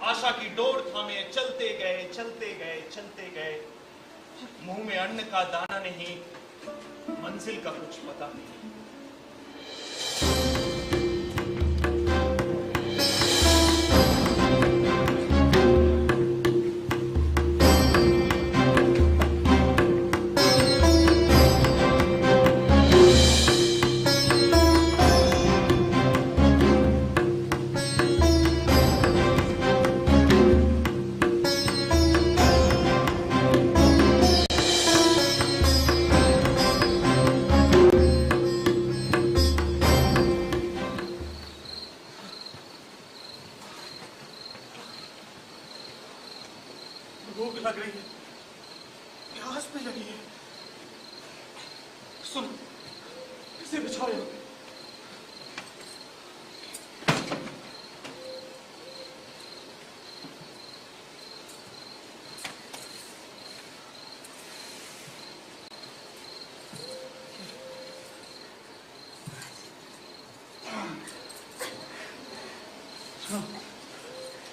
आशा की डोर थामे चलते गए चलते गए चलते गए। मुंह में अन्न का दाना नहीं, मंजिल का कुछ पता नहीं। भूख लग रही है, प्यास भी लगी है। सुन, इसे बिछाओ यहाँ पे।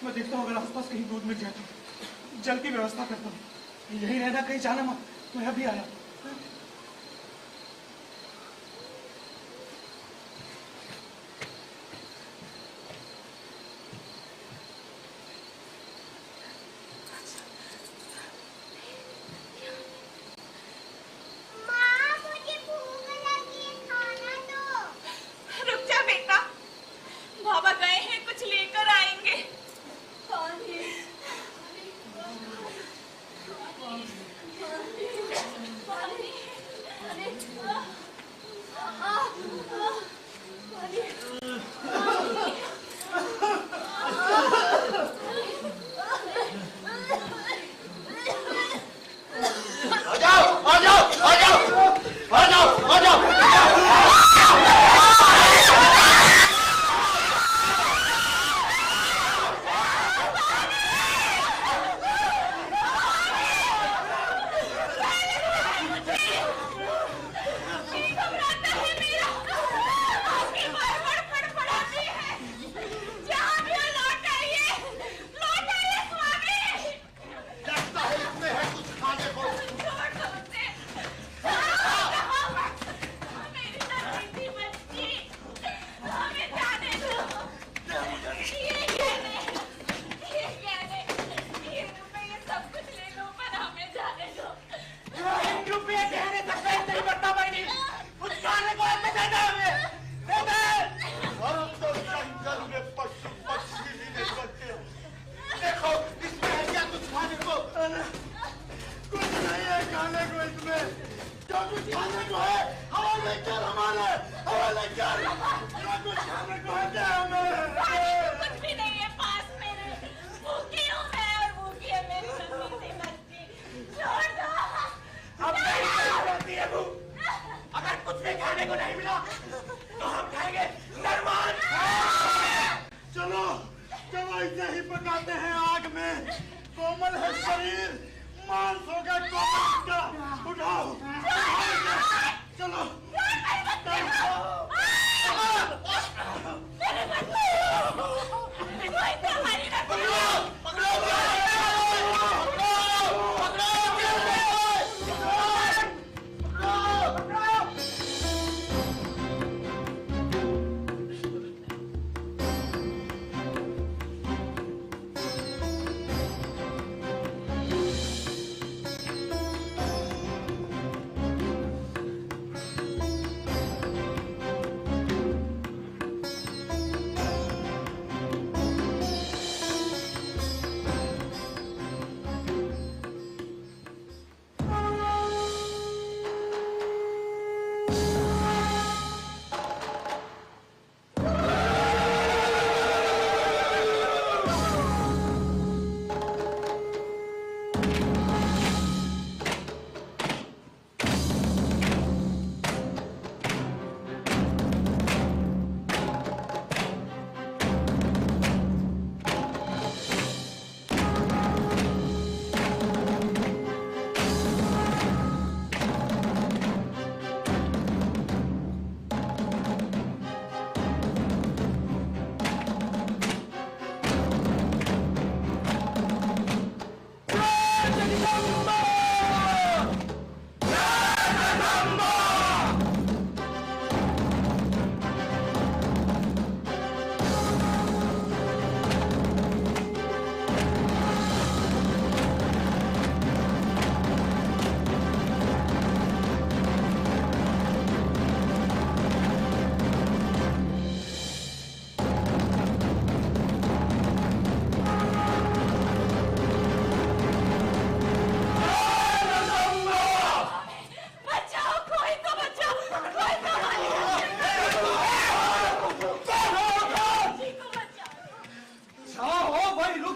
मैं देखता हूँ अगर आसपास कहीं दूध मिल जाए तो जल की व्यवस्था करता हूँ। यही रहना, कहीं जाना मत। मैं अभी आया।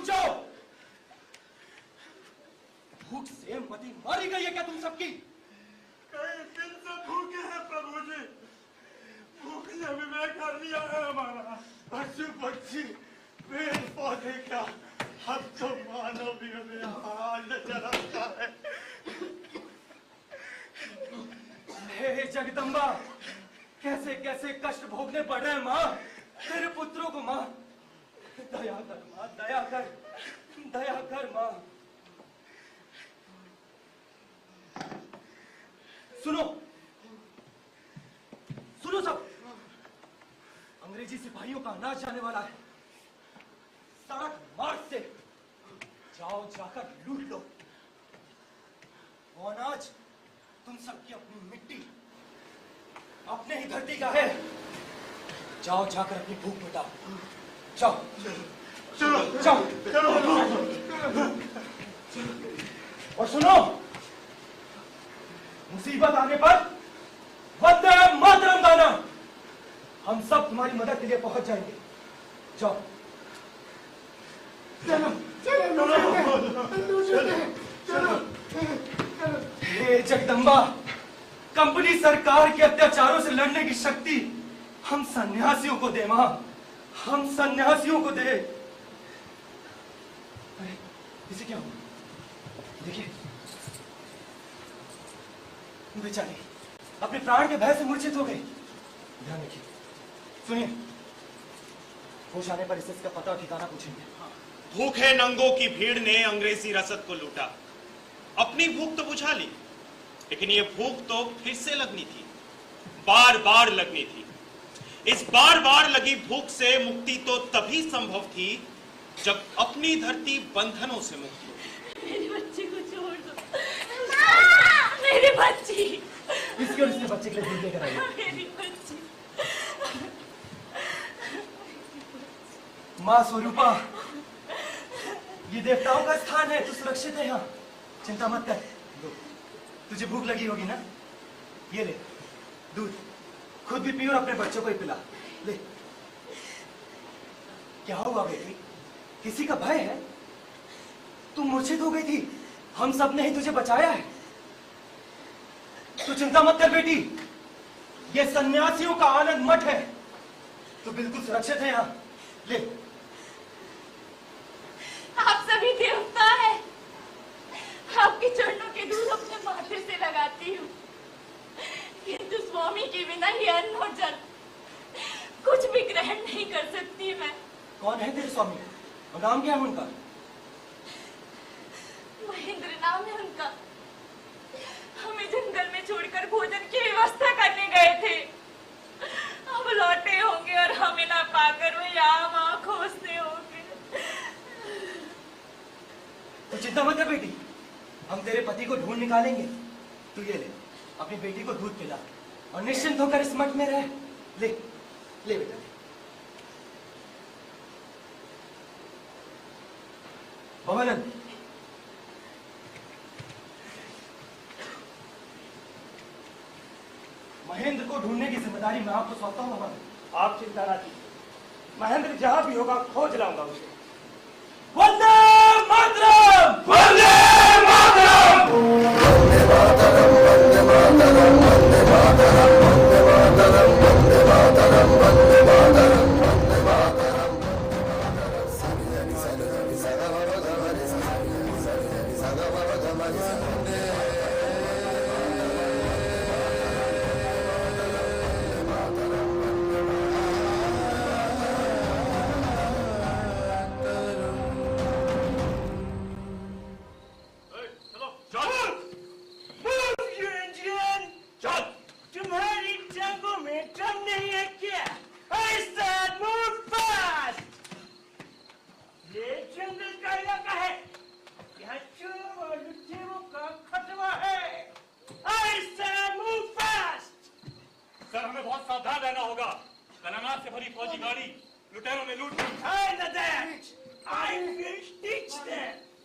जाओ। भूख से मती मारी गई है क्या तुम सबकी? कई दिन से भूखे हैं प्रभु जी। भूख ने विवेक कर लिया है हमारा। पशु पक्षी पेड़ पौधे क्या, अब तो मानव भी हमें हाल नजर आता है। हे जगदम्बा, कैसे कैसे कष्ट भोगने पड़ रहे हैं माँ तेरे पुत्रों को। माँ दया कर माँ, दया कर, दया कर माँ। सुनो सुनो सब, अंग्रेजी सिपाहियों का अनाज जाने वाला है। सड़क मार्ग से जाओ, जाकर लूट लो। वो अनाज तुम सबकी अपनी मिट्टी, अपने ही धरती का है। जाओ जाकर अपनी भूख मिटाओ। जाओ चलो जाओ। चलो। और सुनो, मुसीबत आने पर वंदे मातरम गाना, हम सब तुम्हारी मदद के लिए पहुंच जाएंगे। जाओ चलो चलो। हे जगदम्बा, कंपनी सरकार के अत्याचारों से लड़ने की शक्ति हम सन्यासियों को दे मां, हम सन्यासियों को दे। अरे इसे क्या हुआ? देखिए बेचारी अपने प्राण के भय से मूर्छित हो गई। ध्यान रखिए। सुनिए, होश आने पर इसका पता और ठिकाना पूछेंगे। भूखे नंगों की भीड़ ने अंग्रेजी रसद को लूटा, अपनी भूख तो बुझा ली, लेकिन ये भूख तो फिर से लगनी थी, बार बार लगनी थी। इस बार बार लगी भूख से मुक्ति तो तभी संभव थी जब अपनी धरती बंधनों से मुक्त होगी। मेरी बच्ची को छोड़ दो। मेरी बच्ची। इसके और इसके बच्चे के लिए दूध लेकर आइए। मेरी बच्ची। माँ स्वरूपा, ये देवताओं का स्थान है, तू सुरक्षित है यहाँ, चिंता मत कर। तुझे भूख लगी होगी ना, ये ले दूध, खुद भी पी और अपने बच्चों को ही पिला। ले। क्या हुआ बेटी, किसी का भय है? तू मूर्छित हो गई थी, हम सब ने ही तुझे बचाया है। तू चिंता मत कर बेटी, ये सन्यासियों का आनंद मठ है, तू बिल्कुल सुरक्षित है यहाँ। ले। आप सभी देवता है, आपके चरणों के दूध अपने माथे से लगाती हूँ, किंतु स्वामी के बिना ही अन्न और जल कुछ भी ग्रहण नहीं कर सकती मैं। कौन है तेरे स्वामी और नाम क्या है उनका? महेंद्र नाम है उनका। हमें जंगल में छोड़कर भोजन की व्यवस्था करने गए थे, अब लौटे होंगे और हमें ना पाकर वे यहाँ वहाँ खोजते होंगे। तो चिंता मत कर बेटी, हम तेरे पति को ढूंढ निकालेंगे। तू ये ले, अपनी बेटी को दूध पिला और निश्चिंत होकर इस मठ में रह। ले ले बेटा। भवानंद, महेंद्र को ढूंढने की जिम्मेदारी मैं आपको सौंपता हूँ। भवानंद, आप चिंता ना कीजिए, महेंद्र जहां भी होगा खोज लाऊंगा उसे। वंदे मातरम! वंदे मातरम! वंदे मातरम, वंदे मातरम, वंदे मातरम, वंदे मातरम, वंदे मातरम, वंदे मातरम, वंदे मातरम। सगनि सगनि सगमर गमनि सगनि सगनि सगमर गमनि वंदे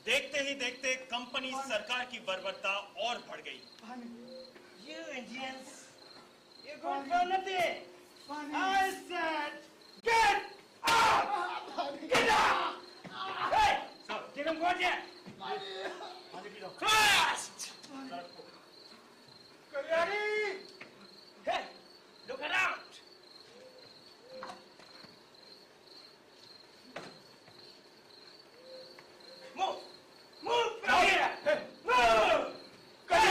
देखते ही देखते कंपनी सरकार की बर्बरता और बढ़ गई। You Indians, you're good for nothing. I said, get out! Get out! Hey! समझिए कल्याणी हे, लोग है ना